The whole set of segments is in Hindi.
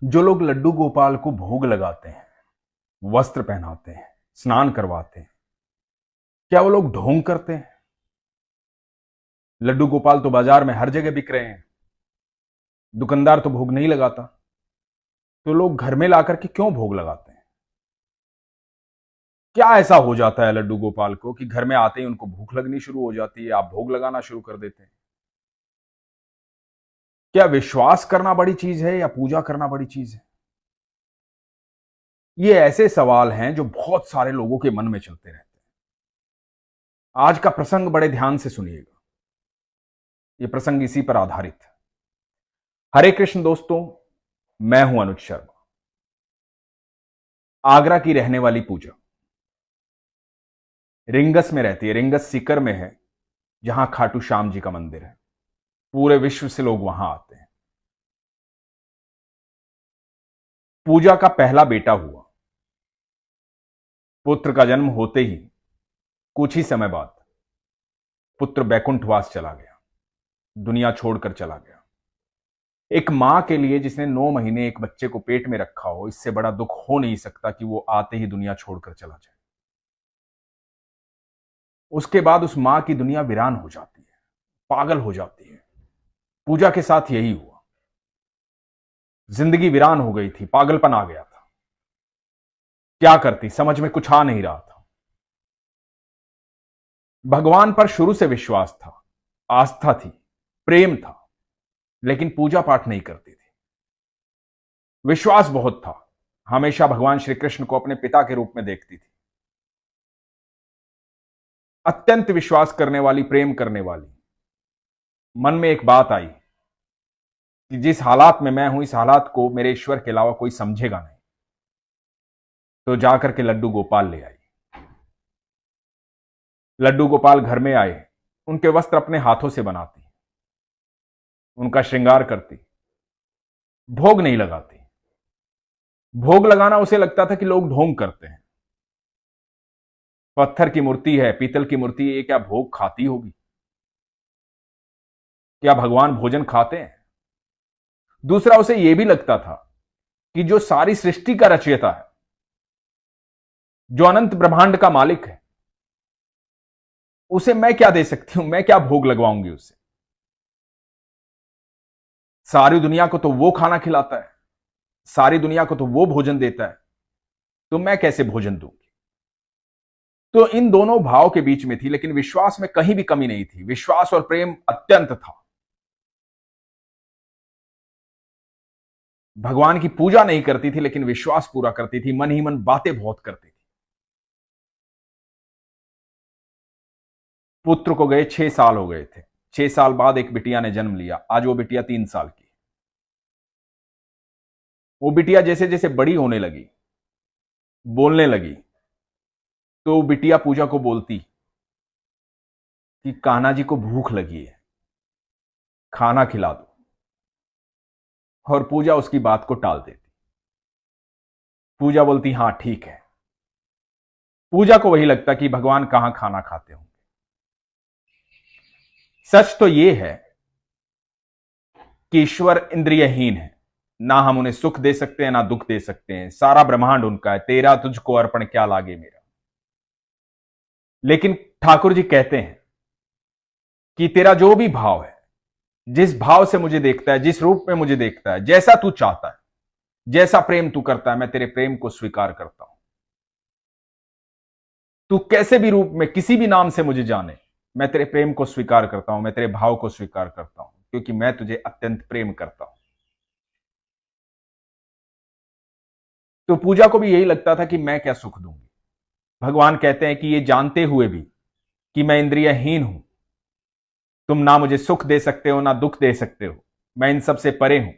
जो लोग लड्डू गोपाल को भोग लगाते हैं, वस्त्र पहनाते हैं, स्नान करवाते हैं, क्या वो लोग ढोंग करते हैं? लड्डू गोपाल तो बाजार में हर जगह बिक रहे हैं, दुकानदार तो भोग नहीं लगाता, तो लोग घर में लाकर के क्यों भोग लगाते हैं? क्या ऐसा हो जाता है लड्डू गोपाल को कि घर में आते ही उनको भूख लगनी शुरू हो जाती है, आप भोग लगाना शुरू कर देते हैं? क्या विश्वास करना बड़ी चीज है या पूजा करना बड़ी चीज है? ये ऐसे सवाल हैं जो बहुत सारे लोगों के मन में चलते रहते हैं। आज का प्रसंग बड़े ध्यान से सुनिएगा, ये प्रसंग इसी पर आधारित है। हरे कृष्ण दोस्तों, मैं हूं अनुज शर्मा। आगरा की रहने वाली पूजा रिंगस में रहती है, रिंगस सीकर में है, जहां खाटू श्याम जी का मंदिर है। पूरे विश्व से लोग वहां आते हैं। पूजा का पहला बेटा हुआ। पुत्र का जन्म होते ही कुछ ही समय बाद पुत्र बैकुंठवास चला गया, दुनिया छोड़कर चला गया। एक मां के लिए जिसने 9 महीने एक बच्चे को पेट में रखा हो, इससे बड़ा दुख हो नहीं सकता कि वो आते ही दुनिया छोड़कर चला जाए। उसके बाद उस मां की दुनिया वीरान हो जाती है, पागल हो जाती है। पूजा के साथ यही हुआ। जिंदगी वीरान हो गई थी, पागलपन आ गया था। क्या करती समझ में कुछ आ नहीं रहा था। भगवान पर शुरू से विश्वास था, आस्था थी, प्रेम था, लेकिन पूजा पाठ नहीं करती थी। विश्वास बहुत था, हमेशा भगवान श्री कृष्ण को अपने पिता के रूप में देखती थी। अत्यंत विश्वास करने वाली, प्रेम करने वाली। मन में एक बात आई कि जिस हालात में मैं हूं, इस हालात को मेरे ईश्वर के अलावा कोई समझेगा नहीं। तो जाकर के लड्डू गोपाल ले आई। लड्डू गोपाल घर में आए, उनके वस्त्र अपने हाथों से बनाती, उनका श्रृंगार करती, भोग नहीं लगाती। भोग लगाना उसे लगता था कि लोग ढोंग करते हैं। पत्थर की मूर्ति है, पीतल की मूर्ति, ये क्या भोग खाती होगी? क्या भगवान भोजन खाते हैं? दूसरा, उसे यह भी लगता था कि जो सारी सृष्टि का रचयिता है, जो अनंत ब्रह्मांड का मालिक है, उसे मैं क्या दे सकती हूं, मैं क्या भोग लगवाऊंगी उससे? सारी दुनिया को तो वो खाना खिलाता है, सारी दुनिया को तो वो भोजन देता है, तो मैं कैसे भोजन दूंगी? तो इन दोनों भाव के बीच में थी, लेकिन विश्वास में कहीं भी कमी नहीं थी। विश्वास और प्रेम अत्यंत था। भगवान की पूजा नहीं करती थी, लेकिन विश्वास पूरा करती थी। मन ही मन बातें बहुत करती थी। पुत्र को गए 6 साल हो गए थे। 6 साल बाद एक बिटिया ने जन्म लिया। आज वो बिटिया 3 साल की। वो बिटिया जैसे जैसे बड़ी होने लगी, बोलने लगी, तो बिटिया पूजा को बोलती कि कान्हा जी को भूख लगी है, खाना खिला दो। और पूजा उसकी बात को टाल देती। पूजा बोलती हां ठीक है। पूजा को वही लगता कि भगवान कहां खाना खाते होंगे। सच तो यह है कि ईश्वर इंद्रियहीन है। ना हम उन्हें सुख दे सकते हैं, ना दुख दे सकते हैं। सारा ब्रह्मांड उनका है। तेरा तुझको अर्पण क्या लागे मेरा। लेकिन ठाकुर जी कहते हैं कि तेरा जो भी भाव है, जिस भाव से मुझे देखता है, जिस रूप में मुझे देखता है, जैसा तू चाहता है, जैसा प्रेम तू करता है, मैं तेरे प्रेम को स्वीकार करता हूं। तू कैसे भी रूप में, किसी भी नाम से मुझे जाने, मैं तेरे प्रेम को स्वीकार करता हूं, मैं तेरे भाव को स्वीकार करता हूं, क्योंकि मैं तुझे अत्यंत प्रेम करता हूं। तो पूजा को भी यही लगता था कि मैं क्या सुख दूंगी। भगवान कहते हैं कि ये जानते हुए भी कि मैं इंद्रियहीन हूं, तुम ना मुझे सुख दे सकते हो, ना दुख दे सकते हो, मैं इन सब से परे हूं।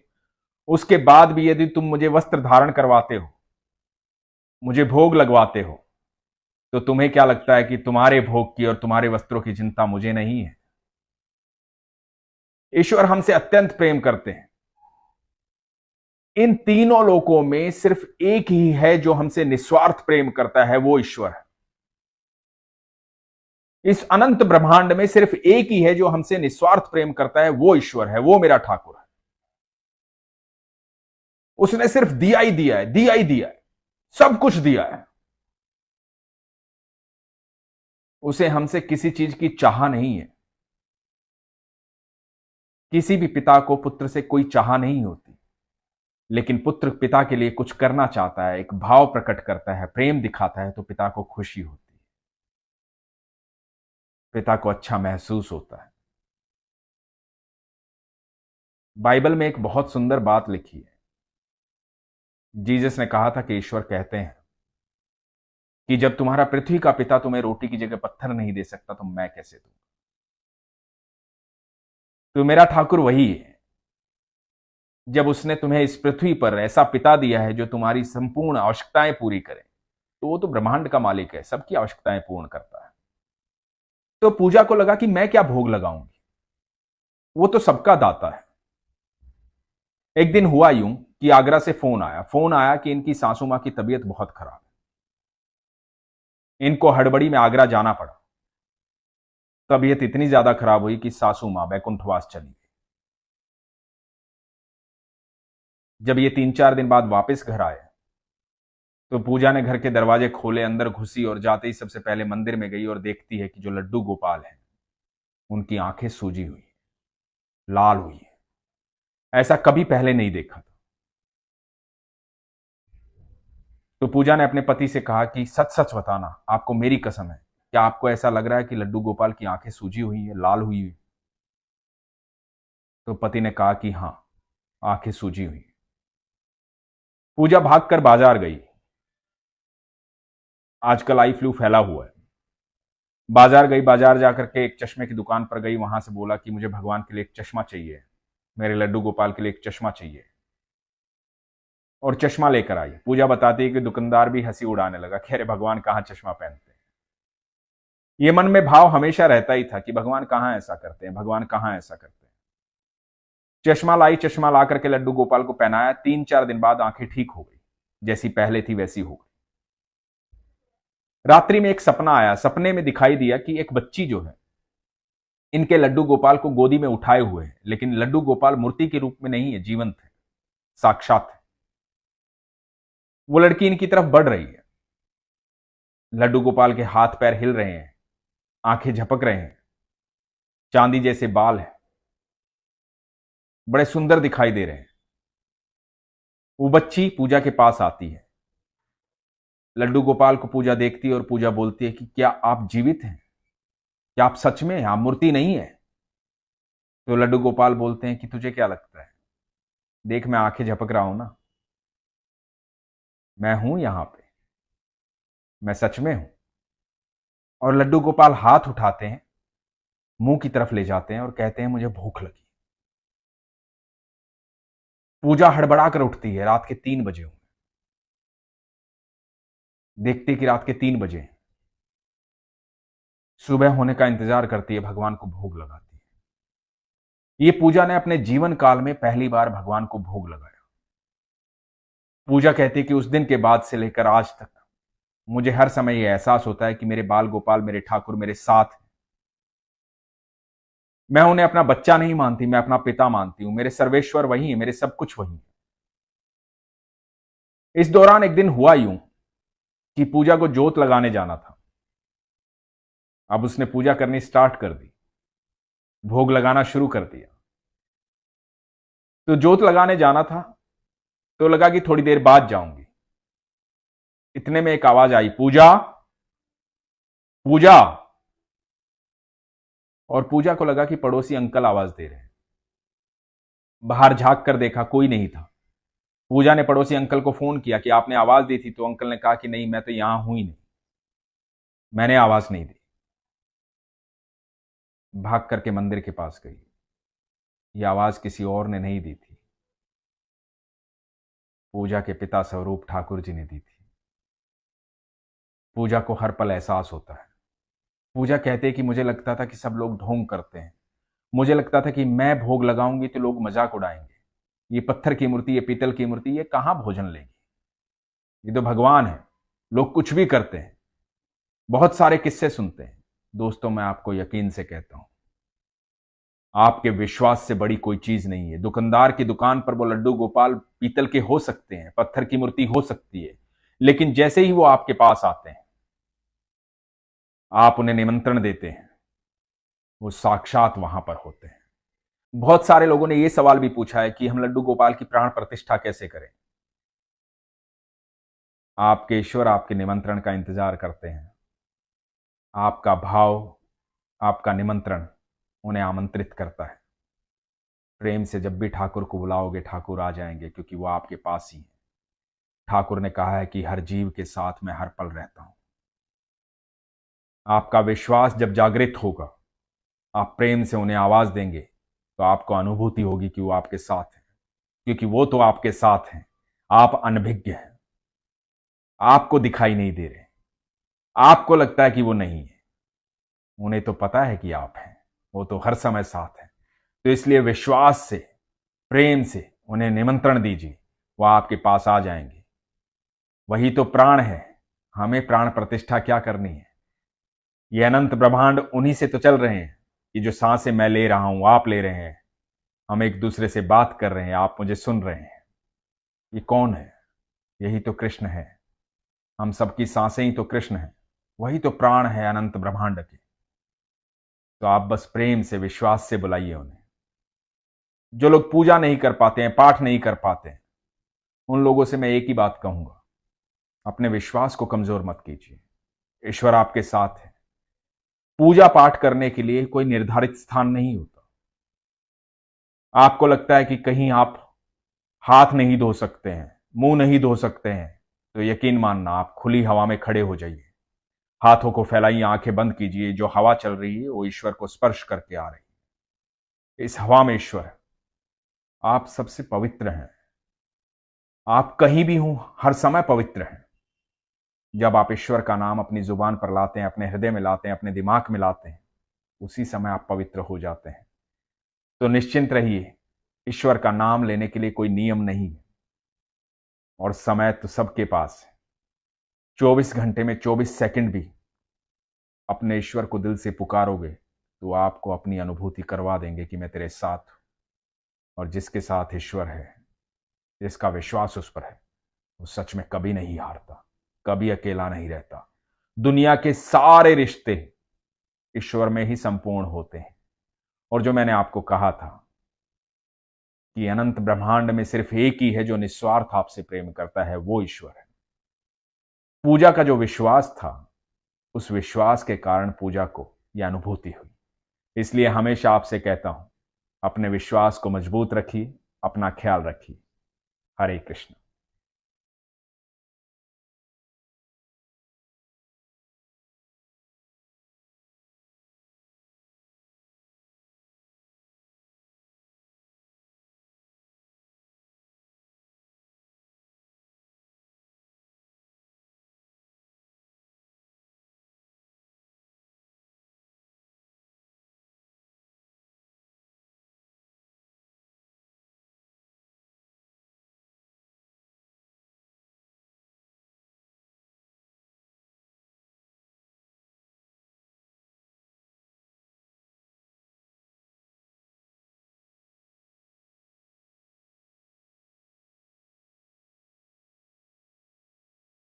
उसके बाद भी यदि तुम मुझे वस्त्र धारण करवाते हो, मुझे भोग लगवाते हो, तो तुम्हें क्या लगता है कि तुम्हारे भोग की और तुम्हारे वस्त्रों की चिंता मुझे नहीं है? ईश्वर हमसे अत्यंत प्रेम करते हैं। इन तीनों लोकों में सिर्फ एक ही है जो हमसे निस्वार्थ प्रेम करता है, वो ईश्वर है। इस अनंत ब्रह्मांड में सिर्फ एक ही है जो हमसे निस्वार्थ प्रेम करता है, वो ईश्वर है, वो मेरा ठाकुर है। उसने सिर्फ दिया ही दिया है, दिया ही दिया है, सब कुछ दिया है। उसे हमसे किसी चीज की चाह नहीं है। किसी भी पिता को पुत्र से कोई चाह नहीं होती, लेकिन पुत्र पिता के लिए कुछ करना चाहता है, एक भाव प्रकट करता है, प्रेम दिखाता है, तो पिता को खुशी होती है, पिता को अच्छा महसूस होता है। बाइबल में एक बहुत सुंदर बात लिखी है। जीसस ने कहा था कि ईश्वर कहते हैं कि जब तुम्हारा पृथ्वी का पिता तुम्हें रोटी की जगह पत्थर नहीं दे सकता तो मैं कैसे दूं। तो मेरा ठाकुर वही है। जब उसने तुम्हें इस पृथ्वी पर ऐसा पिता दिया है जो तुम्हारी संपूर्ण आवश्यकताएं पूरी करे, तो वो तो ब्रह्मांड का मालिक है, सबकी आवश्यकताएं पूर्ण करता है। तो पूजा को लगा कि मैं क्या भोग लगाऊंगी, वो तो सबका दाता है। एक दिन हुआ यूं कि आगरा से फोन आया कि इनकी सासू मां की तबीयत बहुत खराब है। इनको हड़बड़ी में आगरा जाना पड़ा। तबीयत इतनी ज्यादा खराब हुई कि सासू मां बैकुंठवास चली गई। जब ये 3-4 दिन बाद वापस घर आए तो पूजा ने घर के दरवाजे खोले, अंदर घुसी और जाते ही सबसे पहले मंदिर में गई और देखती है कि जो लड्डू गोपाल हैं उनकी आंखें सूजी हुई, लाल हुई है। ऐसा कभी पहले नहीं देखा था। तो पूजा ने अपने पति से कहा कि सच सच बताना, आपको मेरी कसम है, क्या आपको ऐसा लग रहा है कि लड्डू गोपाल की आंखें सूजी हुई है, लाल हुई है? तो पति ने कहा कि हां, आंखें सूजी हुई। पूजा भागकर बाजार गई। आजकल आई फ्लू फैला हुआ है। बाजार गई, बाजार जाकर के एक चश्मे की दुकान पर गई, वहां से बोला कि मुझे भगवान के लिए एक चश्मा चाहिए, मेरे लड्डू गोपाल के लिए एक चश्मा चाहिए, और चश्मा लेकर आई। पूजा बताती है कि दुकानदार भी हंसी उड़ाने लगा कि अरे भगवान कहां चश्मा पहनते हैं। ये मन में भाव हमेशा रहता ही था कि भगवान कहां ऐसा करते हैं, भगवान कहां ऐसा करते हैं। चश्मा लाई, चश्मा ला करके लड्डू गोपाल को पहनाया। 3-4 दिन बाद आंखें ठीक हो गई, जैसी पहले थी वैसी हो गई। रात्रि में एक सपना आया। सपने में दिखाई दिया कि एक बच्ची जो है इनके लड्डू गोपाल को गोदी में उठाए हुए है, लेकिन लड्डू गोपाल मूर्ति के रूप में नहीं है, जीवंत है, साक्षात है। वो लड़की इनकी तरफ बढ़ रही है। लड्डू गोपाल के हाथ पैर हिल रहे हैं, आंखें झपक रहे हैं, चांदी जैसे बाल हैं, बड़े सुंदर दिखाई दे रहे हैं। वो बच्ची पूजा के पास आती है। लड्डू गोपाल को पूजा देखती है और पूजा बोलती है कि क्या आप जीवित हैं, क्या आप सच में हैं, आप मूर्ति नहीं है? तो लड्डू गोपाल बोलते हैं कि तुझे क्या लगता है, देख मैं आंखें झपक रहा हूं ना, मैं हूं यहां पे, मैं सच में हूं। और लड्डू गोपाल हाथ उठाते हैं, मुंह की तरफ ले जाते हैं और कहते हैं मुझे भूख लगी। पूजा हड़बड़ा कर उठती है। रात के 3 बजे हुए। देखती कि रात के 3 बजे हैं। सुबह होने का इंतजार करती है, भगवान को भोग लगाती है। ये पूजा ने अपने जीवन काल में पहली बार भगवान को भोग लगाया। पूजा कहती है कि उस दिन के बाद से लेकर आज तक मुझे हर समय यह एहसास होता है कि मेरे बाल गोपाल, मेरे ठाकुर मेरे साथ हैं। मैं उन्हें अपना बच्चा नहीं मानती, मैं अपना पिता मानती हूं। मेरे सर्वेश्वर वही है, मेरे सब कुछ वही है। इस दौरान एक दिन हुआ यूं कि पूजा को जोत लगाने जाना था। अब उसने पूजा करनी स्टार्ट कर दी, भोग लगाना शुरू कर दिया। तो जोत लगाने जाना था तो लगा कि थोड़ी देर बाद जाऊंगी। इतने में एक आवाज आई, पूजा पूजा। और पूजा को लगा कि पड़ोसी अंकल आवाज दे रहे हैं। बाहर झांक कर देखा, कोई नहीं था। पूजा ने पड़ोसी अंकल को फोन किया कि आपने आवाज दी थी, तो अंकल ने कहा कि नहीं, मैं तो यहां हूं ही नहीं, मैंने आवाज नहीं दी। भाग करके मंदिर के पास गई। यह आवाज किसी और ने नहीं दी थी, पूजा के पिता स्वरूप ठाकुर जी ने दी थी। पूजा को हर पल एहसास होता है। पूजा कहते हैं कि मुझे लगता था कि सब लोग ढोंग करते हैं, मुझे लगता था कि मैं भोग लगाऊंगी तो लोग मजाक उड़ाएंगे, ये पत्थर की मूर्ति, ये पीतल की मूर्ति, ये कहां भोजन लेगी, ये तो भगवान है, लोग कुछ भी करते हैं। बहुत सारे किस्से सुनते हैं। दोस्तों, मैं आपको यकीन से कहता हूं, आपके विश्वास से बड़ी कोई चीज नहीं है। दुकानदार की दुकान पर वो लड्डू गोपाल पीतल के हो सकते हैं, पत्थर की मूर्ति हो सकती है, लेकिन जैसे ही वो आपके पास आते हैं, आप उन्हें निमंत्रण देते हैं, वो साक्षात वहां पर होते हैं। बहुत सारे लोगों ने यह सवाल भी पूछा है कि हम लड्डू गोपाल की प्राण प्रतिष्ठा कैसे करें। आपके ईश्वर आपके निमंत्रण का इंतजार करते हैं। आपका भाव, आपका निमंत्रण उन्हें आमंत्रित करता है। प्रेम से जब भी ठाकुर को बुलाओगे, ठाकुर आ जाएंगे, क्योंकि वो आपके पास ही है। ठाकुर ने कहा है कि हर जीव के साथ मैं हर पल रहता हूं। आपका विश्वास जब जागृत होगा, आप प्रेम से उन्हें आवाज देंगे, तो आपको अनुभूति होगी कि वो आपके साथ है, क्योंकि वो तो आपके साथ हैं। आप अनभिज्ञ हैं, आपको दिखाई नहीं दे रहे, आपको लगता है कि वो नहीं है। उन्हें तो पता है कि आप हैं, वो तो हर समय साथ है। तो इसलिए विश्वास से, प्रेम से उन्हें निमंत्रण दीजिए, वह आपके पास आ जाएंगे। वही तो प्राण है। हमें प्राण प्रतिष्ठा क्या करनी है? ये अनंत ब्रह्मांड उन्हीं से तो चल रहे हैं। ये जो सांसें मैं ले रहा हूं, आप ले रहे हैं, हम एक दूसरे से बात कर रहे हैं, आप मुझे सुन रहे हैं। ये कौन है? यही तो कृष्ण है। हम सबकी सांसें ही तो कृष्ण है। वही तो प्राण है अनंत ब्रह्मांड के। तो आप बस प्रेम से, विश्वास से बुलाइए उन्हें। जो लोग पूजा नहीं कर पाते हैं, पाठ नहीं कर पाते हैं, उन लोगों से मैं एक ही बात कहूंगा, अपने विश्वास को कमजोर मत कीजिए। ईश्वर आपके साथ है। पूजा पाठ करने के लिए कोई निर्धारित स्थान नहीं होता। आपको लगता है कि कहीं आप हाथ नहीं धो सकते हैं, मुंह नहीं धो सकते हैं, तो यकीन मानना, आप खुली हवा में खड़े हो जाइए, हाथों को फैलाइए, आंखें बंद कीजिए। जो हवा चल रही है वो ईश्वर को स्पर्श करके आ रही है। इस हवा में ईश्वर है। आप सबसे पवित्र हैं। आप कहीं भी हों, हर समय पवित्र हैं। जब आप ईश्वर का नाम अपनी जुबान पर लाते हैं, अपने हृदय में लाते हैं, अपने दिमाग में लाते हैं, उसी समय आप पवित्र हो जाते हैं। तो निश्चिंत रहिए, ईश्वर का नाम लेने के लिए कोई नियम नहीं है, और समय तो सबके पास है। 24 घंटे में 24 सेकंड भी अपने ईश्वर को दिल से पुकारोगे, तो आपको अपनी अनुभूति करवा देंगे कि मैं तेरे साथ हूं। और जिसके साथ ईश्वर है, जिसका विश्वास उस पर है, वो सच में कभी नहीं हारता, कभी अकेला नहीं रहता। दुनिया के सारे रिश्ते ईश्वर में ही संपूर्ण होते हैं। और जो मैंने आपको कहा था कि अनंत ब्रह्मांड में सिर्फ एक ही है जो निस्वार्थ आपसे प्रेम करता है, वो ईश्वर है। पूजा का जो विश्वास था, उस विश्वास के कारण पूजा को यह अनुभूति हुई। इसलिए हमेशा आपसे कहता हूं, अपने विश्वास को मजबूत रखिए, अपना ख्याल रखिए। हरे कृष्ण।